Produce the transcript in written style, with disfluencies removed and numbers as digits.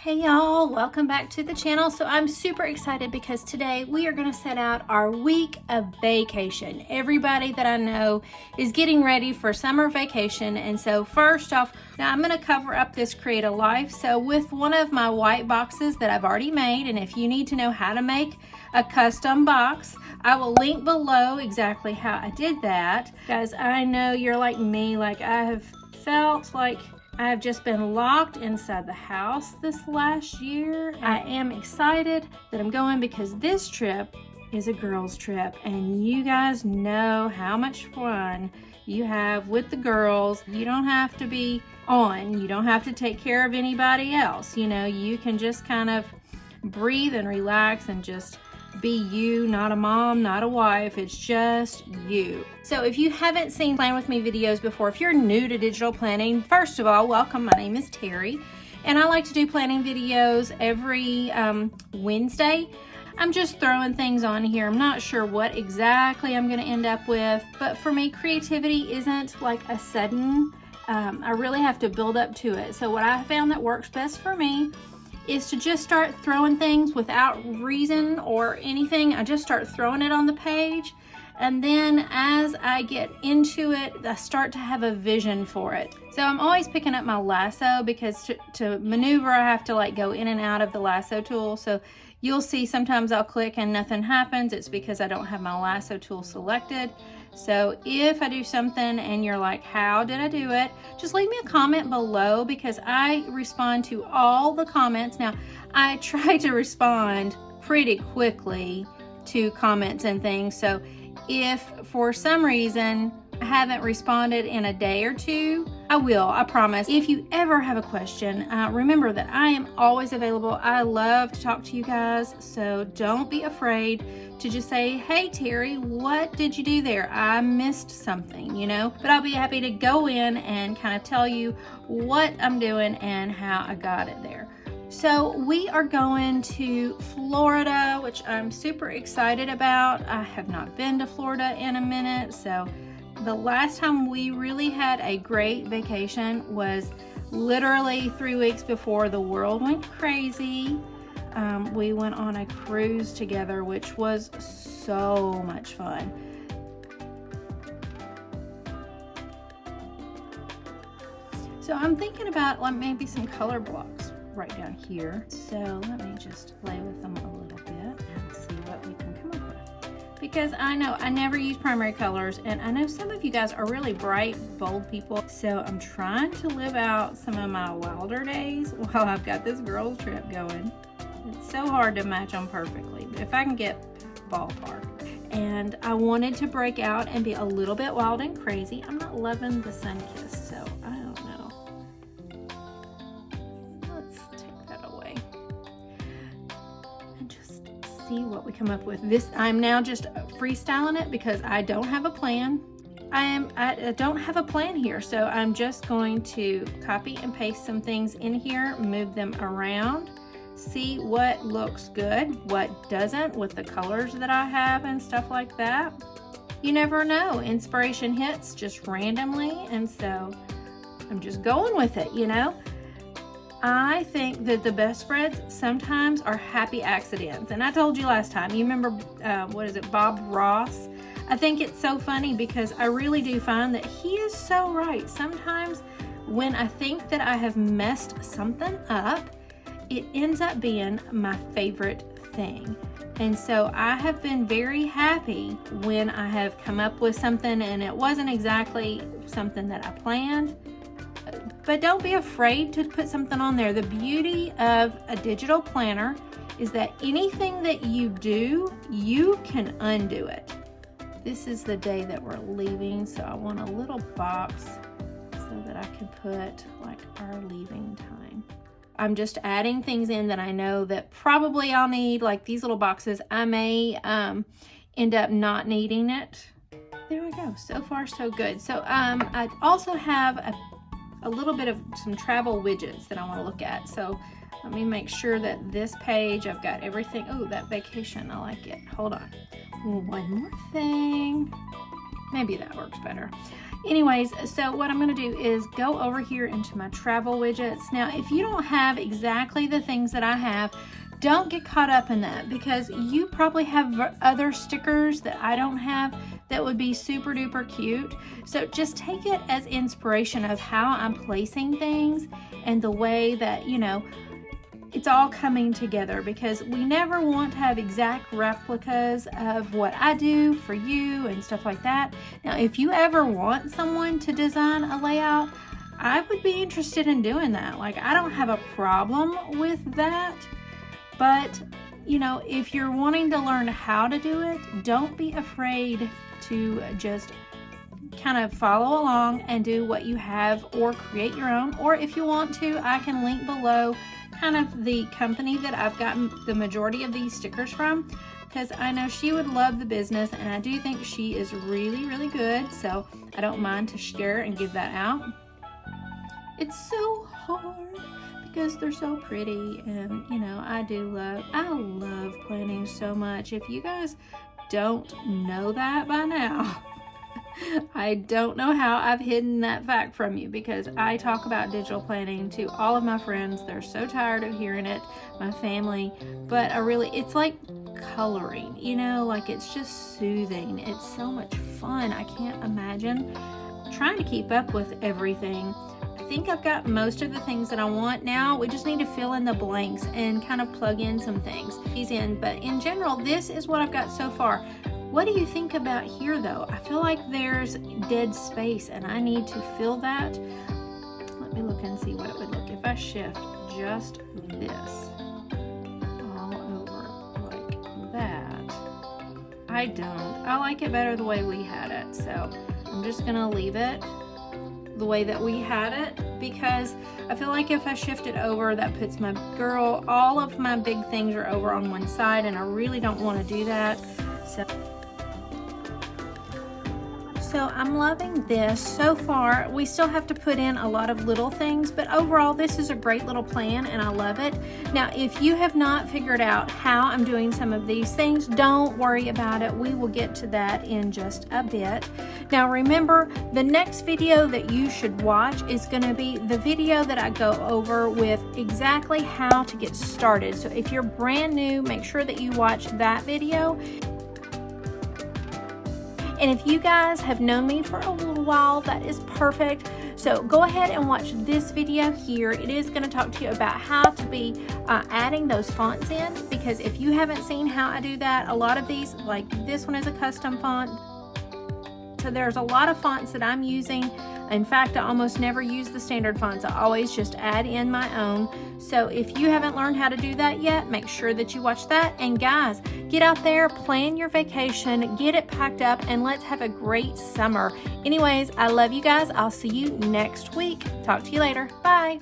Hey y'all, welcome back to the channel. So I'm super excited because today we are going to set out our week of vacation. Everybody that I know is getting ready for summer vacation, and so first off, now I'm going to cover up this Create a Life. So with one of my white boxes that I've already made, and if you need to know how to make a custom box, I will link below exactly how I did that. Guys, I know you're like me, like I have felt like I've just been locked inside the house this last year. I am excited that I'm going because this trip is a girls trip, and you guys know how much fun you have with the girls. You don't have to be on, you don't have to take care of anybody else. You know, you can just kind of breathe and relax and just be you, not a mom, not a wife. It's just you. So if you haven't seen Plan With Me videos before, if you're new to digital planning, first of all, welcome. My name is Terry, and I like to do planning videos every Wednesday. I'm just throwing things on here. I'm not sure what exactly I'm going to end up with, but for me, creativity isn't like a sudden, I really have to build up to it. So what I found that works best for me is to just start throwing things without reason or anything. I just start throwing it on the page, and then as I get into it, I start to have a vision for it. So I'm always picking up my lasso because to maneuver, I have to like go in and out of the lasso tool. So you'll see sometimes I'll click and nothing happens. It's because I don't have my lasso tool selected. So if I do something and you're like, how did I do it? Just leave me a comment below because I respond to all the comments. Now, I try to respond pretty quickly to comments and things. So if for some reason I haven't responded in a day or two, I will, I promise. If you ever have a question, remember that I am always available. I love to talk to you guys, so don't be afraid to just say, hey Terry, what did you do there? I missed something, you know? But I'll be happy to go in and kind of tell you what I'm doing and how I got it there. So we are going to Florida, which I'm super excited about. I have not been to Florida in a minute, so the last time we really had a great vacation was literally 3 weeks before the world went crazy. We went on a cruise together, which was so much fun. So I'm thinking about like maybe some color blocks right down here. So let me just play with them a little bit and see what we can come up with. Because I know I never use primary colors, and I know some of you guys are really bright, bold people. So I'm trying to live out some of my wilder days while I've got this girls trip going. It's so hard to match them perfectly, but if I can get ballpark. And I wanted to break out and be a little bit wild and crazy. I'm not loving the sun kiss, so I don't know. Let's take that away and just see what we come up with. This, I'm now just freestyling it because I don't have a plan. I don't have a plan here, so I'm just going to copy and paste some things in here, move them around, see what looks good, what doesn't with the colors that I have and stuff like that. You never know, inspiration hits just randomly, and so I'm just going with it, you know. I think that the best spreads sometimes are happy accidents, and I told you last time, you remember what is it, Bob Ross? I think it's so funny because I really do find that he is so right. Sometimes when I think that I have messed something up, it ends up being my favorite thing. And so I have been very happy when I have come up with something and it wasn't exactly something that I planned. But don't be afraid to put something on there. The beauty of a digital planner is that anything that you do, you can undo it. This is the day that we're leaving, so I want a little box so that I can put like our leaving time. I'm just adding things in that I know that probably I'll need, like these little boxes. I may end up not needing it. There we go. So far, so good. So I also have a little bit of some travel widgets that I want to look at. So let me make sure that this page, I've got everything. Oh, that vacation, I like it. Hold on. One more thing. Maybe that works better. Anyways, so what I'm going to do is go over here into my travel widgets. Now, if you don't have exactly the things that I have, don't get caught up in that, because you probably have other stickers that I don't have that would be super duper cute. So just take it as inspiration of how I'm placing things and the way that, you know, it's all coming together, because we never want to have exact replicas of what I do for you and stuff like that. Now, if you ever want someone to design a layout, I would be interested in doing that. Like, I don't have a problem with that. But, you know, if you're wanting to learn how to do it, don't be afraid to just kind of follow along and do what you have, or create your own. Or if you want to, I can link below kind of the company that I've gotten the majority of these stickers from, because I know she would love the business, and I do think she is really, really good. So I don't mind to share and give that out. It's so hard because they're so pretty, and you know, I love planning so much. If you guys don't know that by now, I don't know how I've hidden that fact from you, because I talk about digital planning to all of my friends. They're so tired of hearing it, my family, but it's like coloring, you know, like it's just soothing. It's so much fun. I can't imagine trying to keep up with everything. I think I've got most of the things that I want now. We just need to fill in the blanks and kind of plug in some things. But in general, this is what I've got so far. What do you think about here though? I feel like there's dead space and I need to fill that. Let me look and see what it would look if I shift just this all over like that. I like it better the way we had it. So I'm just gonna leave it the way that we had it, because I feel like if I shift it over, that puts all of my big things are over on one side, and I really don't want to do that. So I'm loving this so far. We still have to put in a lot of little things, but overall this is a great little plan and I love it. Now, if you have not figured out how I'm doing some of these things, don't worry about it. We will get to that in just a bit. Now remember, the next video that you should watch is going to be the video that I go over with exactly how to get started. So if you're brand new, make sure that you watch that video. And if you guys have known me for a little while, that is perfect. So go ahead and watch this video here. It is going to talk to you about how to be adding those fonts in, because if you haven't seen how I do that, a lot of these, like this one is a custom font. So there's a lot of fonts that I'm using. In fact, I almost never use the standard fonts. I always just add in my own. So if you haven't learned how to do that yet, make sure that you watch that. And guys, get out there, plan your vacation, get it packed up, and let's have a great summer. Anyways, I love you guys. I'll see you next week. Talk to you later. Bye.